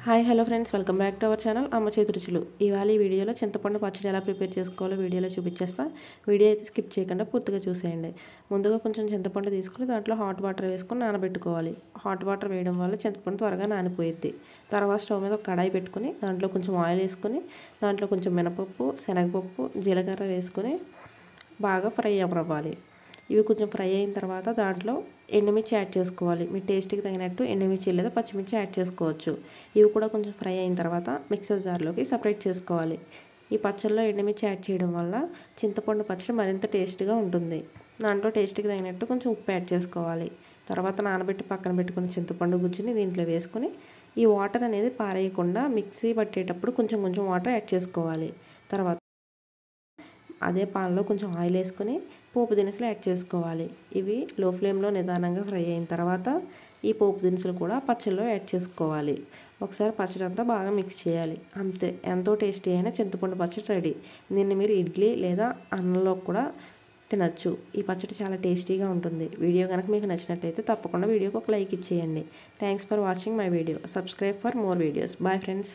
Hi hello friends, welcome back to our channel అమ్మ చేతి రుచులు. ఇవాళ ఈ వీడియోలో చింతపండు పచ్చడి ఎలా ప్రిపేర్ చేసుకోవాలో వీడియోలో చూపించేస్తా. వీడియో అయితే స్కిప్ చేయకుండా పూర్తిగా చూసేయండి. ముందుగా కొంచెం చింతపండు తీసుకుని దాంట్లో హాట్ వాటర్ వేసుకొని నానబెట్టుకోవాలి. హాట్ వాటర్ వేయడం వల్ల చింతపండు త్వరగా నానిపోయిద్ది. తర్వాత స్టవ్ మీద ఒక కడాయి పెట్టుకుని దాంట్లో కొంచెం ఆయిల్ వేసుకొని దాంట్లో కొంచెం మినపప్పు, శనగపప్పు, జీలకర్ర వేసుకొని బాగా ఫ్రై అవ్వాలి. ఇవి కొంచెం ఫ్రై అయిన తర్వాత దాంట్లో ఎండుమిర్చి యాడ్ చేసుకోవాలి. మీ టేస్ట్కి తగినట్టు ఎండుమిర్చి లేదా పచ్చిమిర్చి యాడ్ చేసుకోవచ్చు. ఇవి కూడా కొంచెం ఫ్రై అయిన తర్వాత మిక్సర్ జార్లోకి సపరేట్ చేసుకోవాలి. ఈ పచ్చళ్ళలో ఎండుమిర్చి యాడ్ చేయడం వల్ల చింతపండు పచ్చడి మరింత టేస్ట్గా ఉంటుంది. దాంట్లో టేస్ట్కి తగినట్టు కొంచెం ఉప్పు యాడ్ చేసుకోవాలి. తర్వాత నానబెట్టి పక్కన పెట్టుకుని చింతపండు గుజ్జుని దీంట్లో వేసుకుని ఈ వాటర్ అనేది పారేయకుండా మిక్సీ పట్టేటప్పుడు కొంచెం కొంచెం వాటర్ యాడ్ చేసుకోవాలి. తర్వాత అదే పాన్లో కొంచెం ఆయిల్ వేసుకొని పోపు దినుసులు యాడ్ చేసుకోవాలి. ఇవి లో ఫ్లేమ్లో నిదానంగా ఫ్రై అయిన తర్వాత ఈ పోపు దినుసులు కూడా పచ్చడిలో యాడ్ చేసుకోవాలి. ఒకసారి పచ్చడి అంతా బాగా మిక్స్ చేయాలి. అంతే, ఎంతో టేస్టీ అయిన చింతపండు పచ్చడి రెడీ. దీన్ని మీరు ఇడ్లీ లేదా అన్నంలో కూడా తినచ్చు. ఈ పచ్చడి చాలా టేస్టీగా ఉంటుంది. వీడియో కనుక మీకు నచ్చినట్లయితే తప్పకుండా వీడియోకి ఒక లైక్ ఇచ్చేయండి. Thanks for watching my video. Subscribe for more videos. Bye friends.